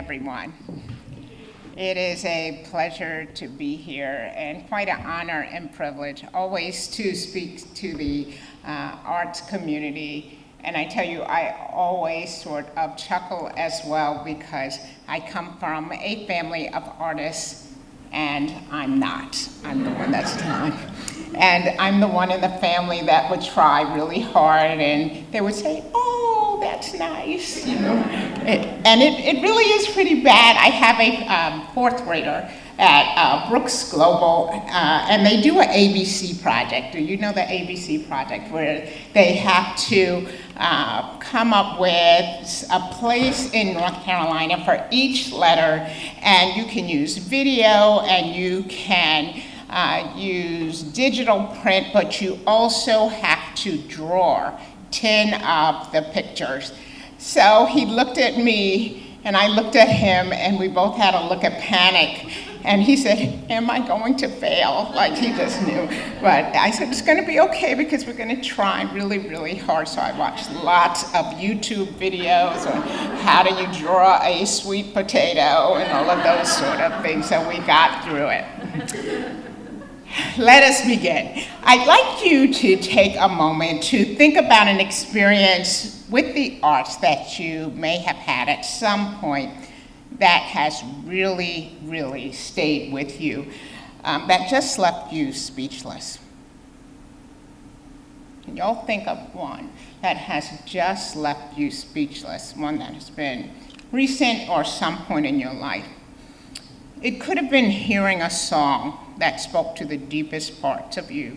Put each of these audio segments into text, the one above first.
everyone. It is a pleasure to be here and quite an honor and privilege always to speak to the arts community. And I tell you, I always sort of chuckle as well because I come from a family of artists and I'm not. I'm the one that's not. And I'm the one in the family that would try really hard and they would say, oh, that's nice, you know. It really is pretty bad. I have a fourth grader at Brooks Global, and they do an ABC project. Do you know the ABC project where they have to come up with a place in North Carolina for each letter, and you can use video and you can use digital print, but you also have to draw 10 of the pictures. So he looked at me and I looked at him and we both had a look of panic. And he said, am I going to fail? Like he just knew. But I said, it's gonna be okay because we're gonna try really, really hard. So I watched lots of YouTube videos on how do you draw a sweet potato and all of those sort of things. So we got through it. Let us begin. I'd like you to take a moment to think about an experience with the arts that you may have had at some point that has really, really stayed with you, that just left you speechless. Can y'all think of one that has just left you speechless, one that has been recent or some point in your life? It could have been hearing a song that spoke to the deepest parts of you,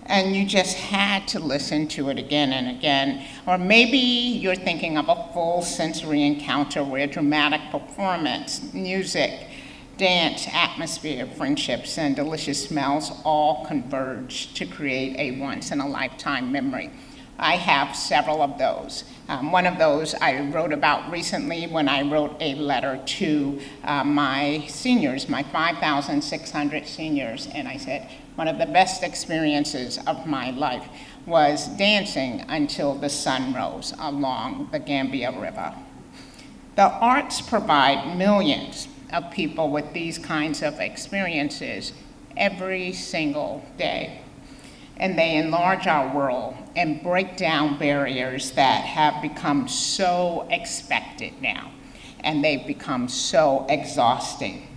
and you just had to listen to it again and again. Or maybe you're thinking of a full sensory encounter where dramatic performance, music, dance, atmosphere, friendships, and delicious smells all converge to create a once-in-a-lifetime memory. I have several of those. One of those I wrote about recently when I wrote a letter to my seniors, my 5,600 seniors, and I said, one of the best experiences of my life was dancing until the sun rose along the Gambia River. The arts provide millions of people with these kinds of experiences every single day. And they enlarge our world and break down barriers that have become so expected now, and they've become so exhausting.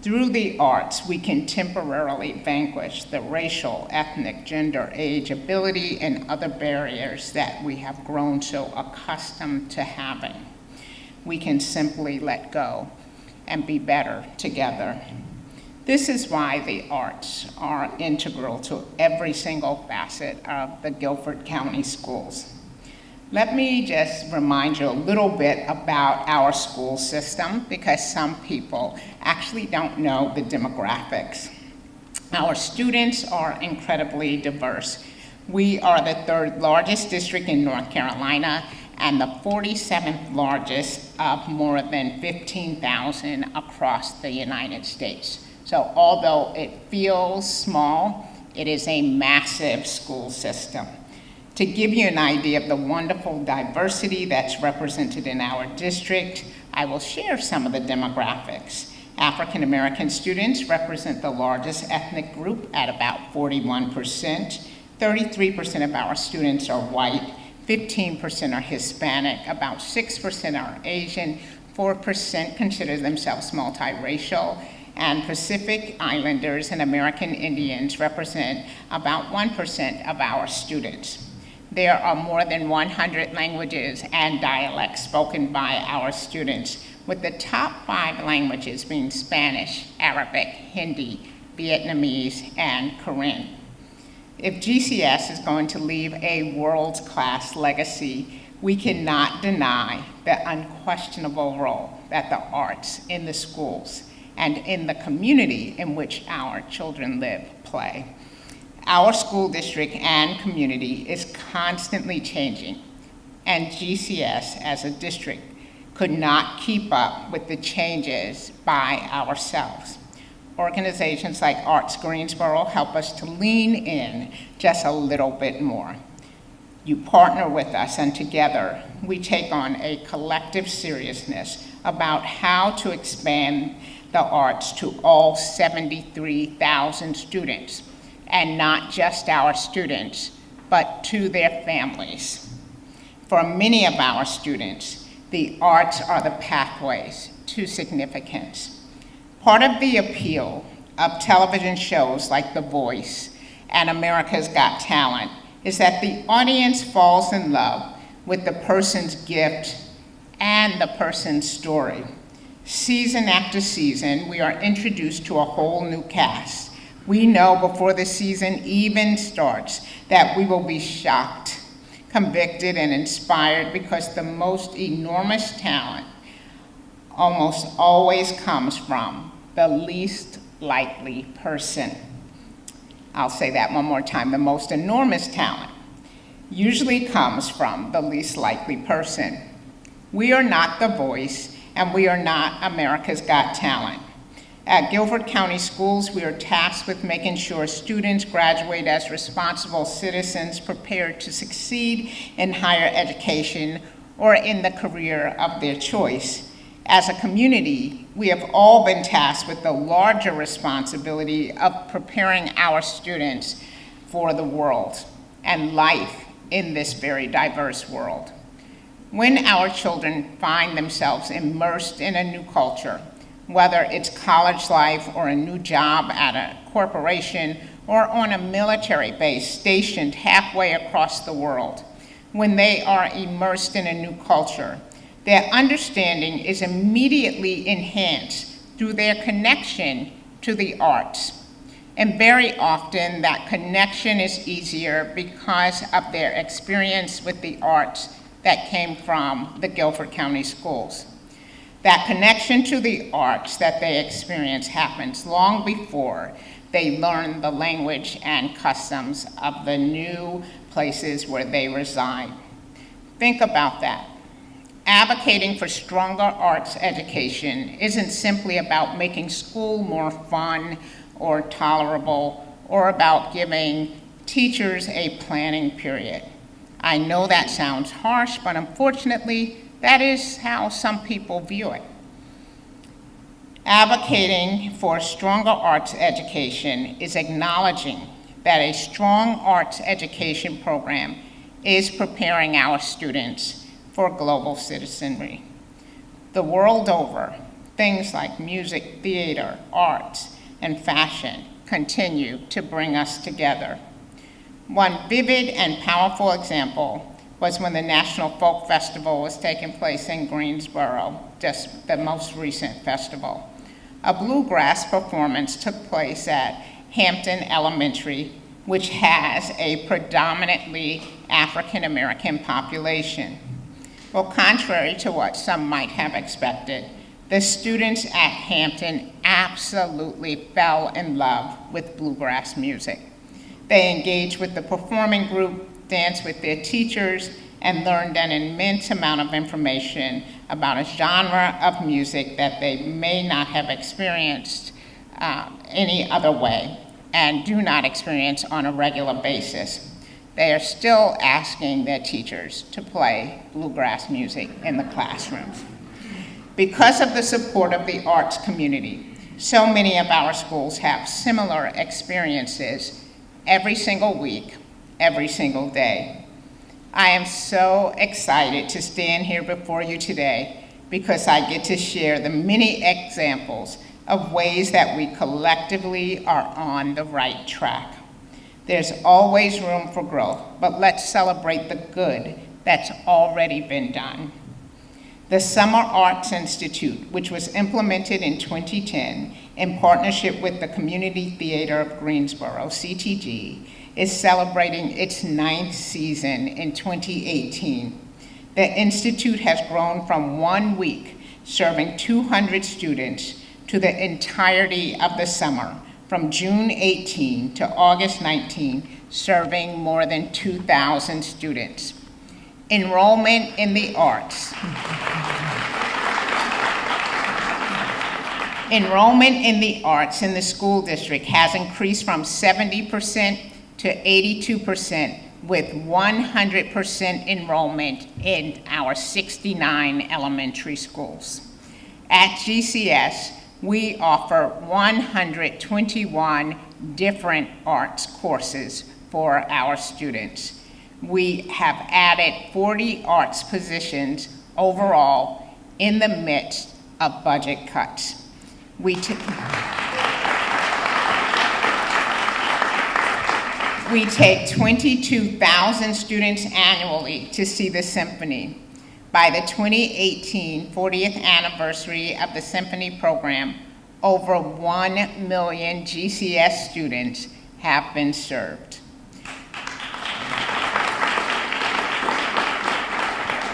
Through the arts, we can temporarily vanquish the racial, ethnic, gender, age, ability, and other barriers that we have grown so accustomed to having. We can simply let go and be better together. This is why the arts are integral to every single facet of the Guilford County schools. Let me just remind you a little bit about our school system because some people actually don't know the demographics. Our students are incredibly diverse. We are the third largest district in North Carolina and the 47th largest of more than 15,000 across the United States. So although it feels small, it is a massive school system. To give you an idea of the wonderful diversity that's represented in our district, I will share some of the demographics. African American students represent the largest ethnic group at about 41%. 33% of our students are white, 15% are Hispanic, about 6% are Asian, 4% consider themselves multiracial, and Pacific Islanders and American Indians represent about 1% of our students. There are more than 100 languages and dialects spoken by our students, with the top 5 languages being Spanish, Arabic, Hindi, Vietnamese, and Korean. If GCS is going to leave a world-class legacy, we cannot deny the unquestionable role that the arts in the schools and in the community in which our children live play. Our school district and community is constantly changing, and GCS as a district could not keep up with the changes by ourselves. Organizations like Arts Greensboro help us to lean in just a little bit more. You partner with us, and together we take on a collective seriousness about how to expand the arts to all 73,000 students, and not just our students, but to their families. For many of our students, the arts are the pathways to significance. Part of the appeal of television shows like The Voice and America's Got Talent is that the audience falls in love with the person's gift and the person's story. Season after season, we are introduced to a whole new cast. We know before the season even starts that we will be shocked, convicted, and inspired, because the most enormous talent almost always comes from the least likely person. I'll say that one more time. The most enormous talent usually comes from the least likely person. We are not The Voice, and we are not America's Got Talent. At Guilford County Schools, we are tasked with making sure students graduate as responsible citizens prepared to succeed in higher education or in the career of their choice. As a community, we have all been tasked with the larger responsibility of preparing our students for the world and life in this very diverse world. When our children find themselves immersed in a new culture, whether it's college life or a new job at a corporation or on a military base stationed halfway across the world, when they are immersed in a new culture, their understanding is immediately enhanced through their connection to the arts. And very often that connection is easier because of their experience with the arts that came from the Guilford County Schools. That connection to the arts that they experience happens long before they learn the language and customs of the new places where they reside. Think about that. Advocating for stronger arts education isn't simply about making school more fun or tolerable or about giving teachers a planning period. I know that sounds harsh, but unfortunately, that is how some people view it. Advocating for stronger arts education is acknowledging that a strong arts education program is preparing our students for global citizenry. The world over, things like music, theater, arts, and fashion continue to bring us together. One vivid and powerful example was when the National Folk Festival was taking place in Greensboro, just the most recent festival. A bluegrass performance took place at Hampton Elementary, which has a predominantly African American population. Well, contrary to what some might have expected, the students at Hampton absolutely fell in love with bluegrass music. They engaged with the performing group, danced with their teachers, and learned an immense amount of information about a genre of music that they may not have experienced any other way and do not experience on a regular basis. They are still asking their teachers to play bluegrass music in the classrooms. Because of the support of the arts community, so many of our schools have similar experiences every single week, every single day. I am so excited to stand here before you today because I get to share the many examples of ways that we collectively are on the right track. There's always room for growth, but let's celebrate the good that's already been done. The Summer Arts Institute, which was implemented in 2010 in partnership with the Community Theater of Greensboro, CTG, is celebrating its 9th season in 2018. The Institute has grown from 1 week serving 200 students to the entirety of the summer, from June 18 to August 19, serving more than 2,000 students. Enrollment in the arts. Enrollment in the arts in the school district has increased from 70% to 82%, with 100% enrollment in our 69 elementary schools. At GCS, we offer 121 different arts courses for our students. We have added 40 arts positions overall in the midst of budget cuts. We take 22,000 students annually to see the symphony. By the 2018 40th anniversary of the symphony program, over 1 million GCS students have been served.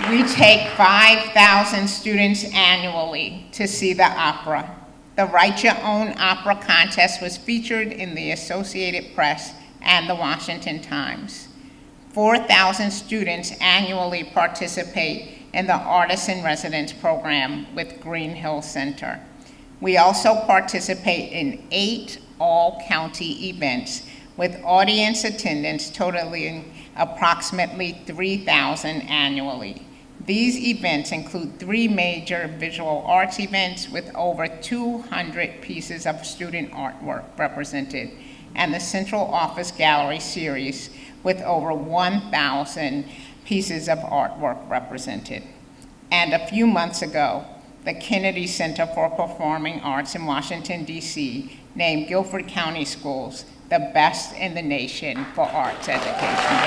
We take 5,000 students annually to see the opera. The Write Your Own Opera contest was featured in the Associated Press and the Washington Times. 4,000 students annually participate in the Artist in Residence program with Green Hill Center. We also participate in 8 all-county events with audience attendance totaling approximately 3,000 annually. These events include 3 major visual arts events with over 200 pieces of student artwork represented, and the Central Office Gallery series with over 1,000 pieces of artwork represented. And a few months ago, the Kennedy Center for Performing Arts in Washington, D.C. named Guilford County Schools the best in the nation for arts education.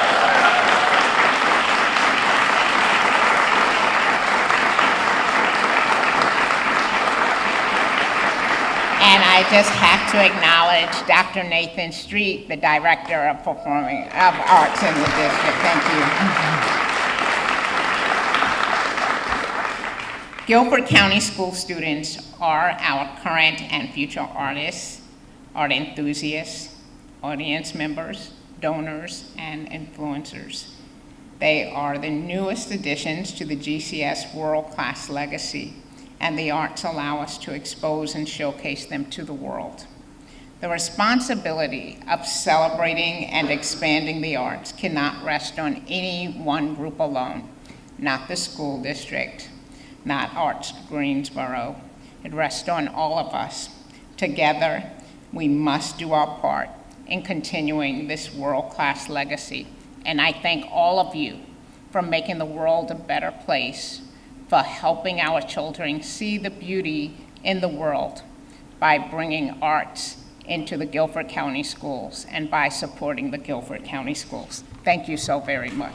And I just have to acknowledge Dr. Nathan Street, the Director of Performing Arts in the district. Thank you. Guilford County School students are our current and future artists, art enthusiasts, audience members, donors, and influencers. They are the newest additions to the GCS world-class legacy, and the arts allow us to expose and showcase them to the world. The responsibility of celebrating and expanding the arts cannot rest on any one group alone, not the school district, not Arts Greensboro. It rests on all of us. Together, we must do our part in continuing this world-class legacy. And I thank all of you for making the world a better place, for helping our children see the beauty in the world by bringing arts into the Guilford County schools and by supporting the Guilford County schools. Thank you so very much.